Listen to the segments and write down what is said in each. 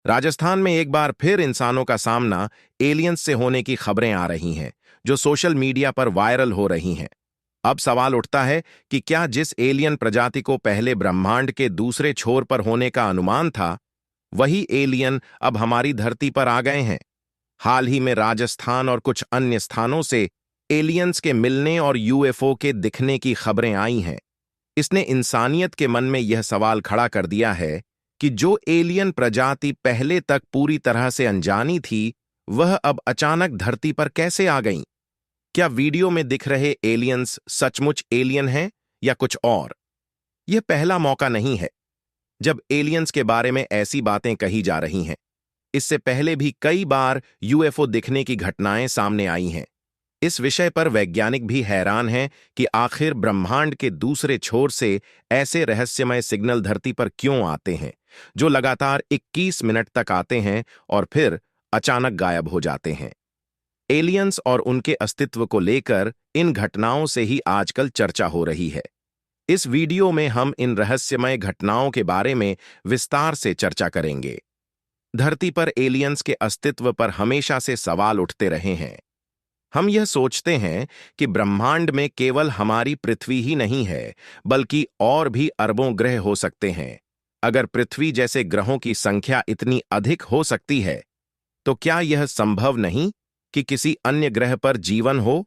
राजस्थान में एक बार फिर इंसानों का सामना एलियंस से होने की खबरें आ रही हैं, जो सोशल मीडिया पर वायरल हो रही हैं। अब सवाल उठता है कि क्या जिस एलियन प्रजाति को पहले ब्रह्मांड के दूसरे छोर पर होने का अनुमान था, वही एलियन अब हमारी धरती पर आ गए हैं। हाल ही में राजस्थान और कुछ अन्य स्थानों से एलियंस के मिलने और यूएफओ के दिखने की खबरें आई हैं। इसने इंसानियत के मन में यह सवाल खड़ा कर दिया है कि जो एलियन प्रजाति पहले तक पूरी तरह से अनजानी थी, वह अब अचानक धरती पर कैसे आ गईं? क्या वीडियो में दिख रहे एलियंस सचमुच एलियन हैं या कुछ और? यह पहला मौका नहीं है जब एलियंस के बारे में ऐसी बातें कही जा रही हैं। इससे पहले भी कई बार यूएफओ दिखने की घटनाएं सामने आई हैं। इस विषय पर वैज्ञानिक भी हैरान हैं कि आखिर ब्रह्मांड के दूसरे छोर से ऐसे रहस्यमय सिग्नल धरती पर क्यों आते हैं, जो लगातार 21 मिनट तक आते हैं और फिर अचानक गायब हो जाते हैं। एलियंस और उनके अस्तित्व को लेकर इन घटनाओं से ही आजकल चर्चा हो रही है। इस वीडियो में हम इन रहस्यमय घटनाओं के बारे में विस्तार से चर्चा करेंगे। धरती पर एलियंस के अस्तित्व पर हमेशा से सवाल उठते रहे हैं। हम यह सोचते हैं कि ब्रह्मांड में केवल हमारी पृथ्वी ही नहीं है, बल्कि और भी अरबों ग्रह हो सकते हैं। अगर पृथ्वी जैसे ग्रहों की संख्या इतनी अधिक हो सकती है, तो क्या यह संभव नहीं कि किसी अन्य ग्रह पर जीवन हो?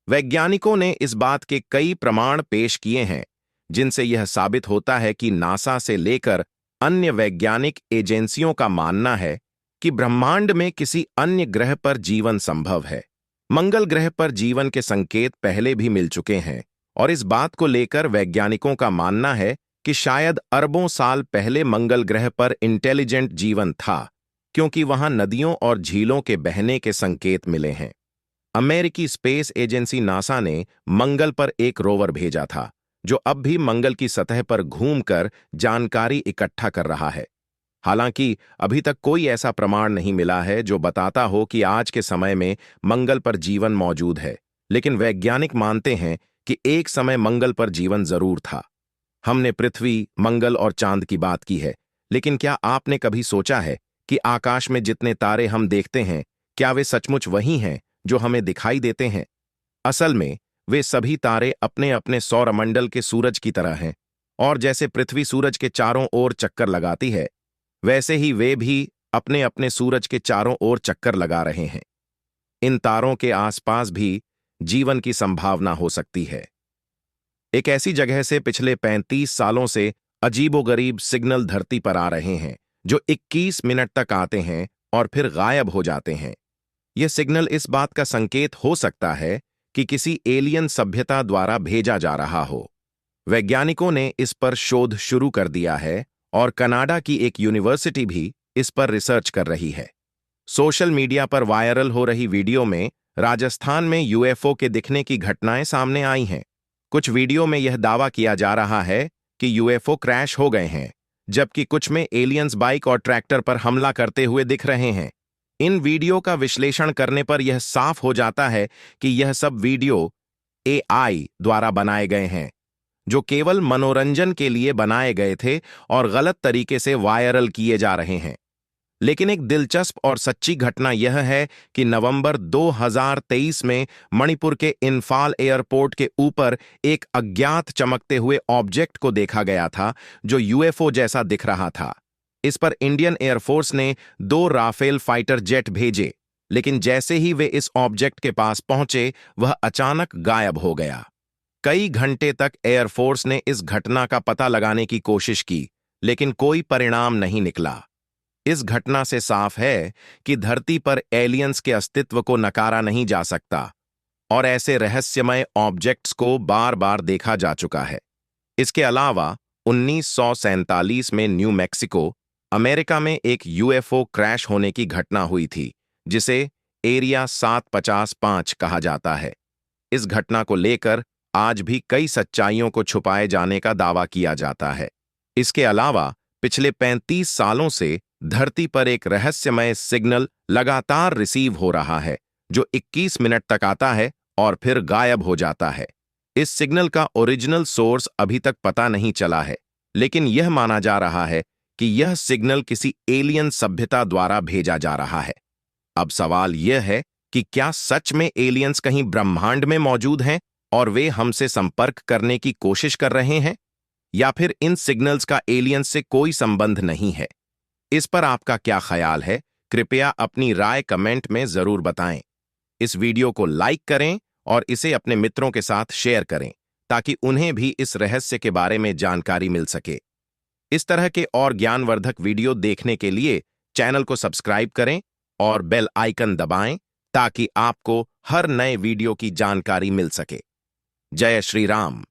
वैज्ञानिकों ने इस बात के कई प्रमाण पेश किए हैं, जिनसे यह साबित होता है कि नासा से लेकर अन्य वैज्ञानिक एजेंसियों का मानना है कि ब्रह्मांड में किसी अन्य ग्रह पर जीवन संभव है। मंगल ग्रह पर जीवन के संकेत पहले भी मिल चुके हैं और इस बात को लेकर वैज्ञानिकों का मानना है कि शायद अरबों साल पहले मंगल ग्रह पर इंटेलिजेंट जीवन था, क्योंकि वहां नदियों और झीलों के बहने के संकेत मिले हैं। अमेरिकी स्पेस एजेंसी नासा ने मंगल पर एक रोवर भेजा था, जो अब भी मंगल की सतह पर घूमकर जानकारी इकट्ठा कर रहा है। हालांकि अभी तक कोई ऐसा प्रमाण नहीं मिला है जो बताता हो कि आज के समय में मंगल पर जीवन मौजूद है, लेकिन वैज्ञानिक मानते हैं कि एक समय मंगल पर जीवन जरूर था। हमने पृथ्वी, मंगल और चांद की बात की है, लेकिन क्या आपने कभी सोचा है कि आकाश में जितने तारे हम देखते हैं, क्या वे सचमुच वही हैं जो हमें दिखाई देते हैं? असल में वे सभी तारे अपने अपने सौरमंडल के सूरज की तरह हैं, और जैसे पृथ्वी सूरज के चारों ओर चक्कर लगाती है, वैसे ही वे भी अपने अपने सूरज के चारों ओर चक्कर लगा रहे हैं। इन तारों के आसपास भी जीवन की संभावना हो सकती है। एक ऐसी जगह से पिछले 35 सालों से अजीबोगरीब सिग्नल धरती पर आ रहे हैं, जो 21 मिनट तक आते हैं और फिर गायब हो जाते हैं। यह सिग्नल इस बात का संकेत हो सकता है कि किसी एलियन सभ्यता द्वारा भेजा जा रहा हो। वैज्ञानिकों ने इस पर शोध शुरू कर दिया है और कनाडा की एक यूनिवर्सिटी भी इस पर रिसर्च कर रही है। सोशल मीडिया पर वायरल हो रही वीडियो में राजस्थान में यूएफओ के दिखने की घटनाएं सामने आई हैं। कुछ वीडियो में यह दावा किया जा रहा है कि यूएफओ क्रैश हो गए हैं, जबकि कुछ में एलियंस बाइक और ट्रैक्टर पर हमला करते हुए दिख रहे हैं। इन वीडियो का विश्लेषण करने पर यह साफ हो जाता है कि यह सब वीडियो एआई द्वारा बनाए गए हैं, जो केवल मनोरंजन के लिए बनाए गए थे और गलत तरीके से वायरल किए जा रहे हैं। लेकिन एक दिलचस्प और सच्ची घटना यह है कि नवंबर 2023 में मणिपुर के इंफाल एयरपोर्ट के ऊपर एक अज्ञात चमकते हुए ऑब्जेक्ट को देखा गया था, जो यूएफओ जैसा दिख रहा था। इस पर इंडियन एयरफोर्स ने 2 राफेल फाइटर जेट भेजे, लेकिन जैसे ही वे इस ऑब्जेक्ट के पास पहुंचे, वह अचानक गायब हो गया। कई घंटे तक एयरफोर्स ने इस घटना का पता लगाने की कोशिश की, लेकिन कोई परिणाम नहीं निकला। इस घटना से साफ है कि धरती पर एलियंस के अस्तित्व को नकारा नहीं जा सकता और ऐसे रहस्यमय ऑब्जेक्ट्स को बार बार देखा जा चुका है। इसके अलावा 1947 में न्यू मैक्सिको, अमेरिका में एक यूएफओ क्रैश होने की घटना हुई थी, जिसे एरिया 755 कहा जाता है। इस घटना को लेकर आज भी कई सच्चाइयों को छुपाए जाने का दावा किया जाता है। इसके अलावा पिछले 35 सालों से धरती पर एक रहस्यमय सिग्नल लगातार रिसीव हो रहा है, जो 21 मिनट तक आता है और फिर गायब हो जाता है। इस सिग्नल का ओरिजिनल सोर्स अभी तक पता नहीं चला है, लेकिन यह माना जा रहा है कि यह सिग्नल किसी एलियन सभ्यता द्वारा भेजा जा रहा है। अब सवाल यह है कि क्या सच में एलियंस कहीं ब्रह्मांड में मौजूद हैं और वे हमसे संपर्क करने की कोशिश कर रहे हैं, या फिर इन सिग्नल्स का एलियंस से कोई संबंध नहीं है? इस पर आपका क्या ख्याल है? कृपया अपनी राय कमेंट में जरूर बताएं। इस वीडियो को लाइक करें और इसे अपने मित्रों के साथ शेयर करें ताकि उन्हें भी इस रहस्य के बारे में जानकारी मिल सके। इस तरह के और ज्ञानवर्धक वीडियो देखने के लिए चैनल को सब्सक्राइब करें और बेल आइकन दबाएं ताकि आपको हर नए वीडियो की जानकारी मिल सके। जय श्री राम।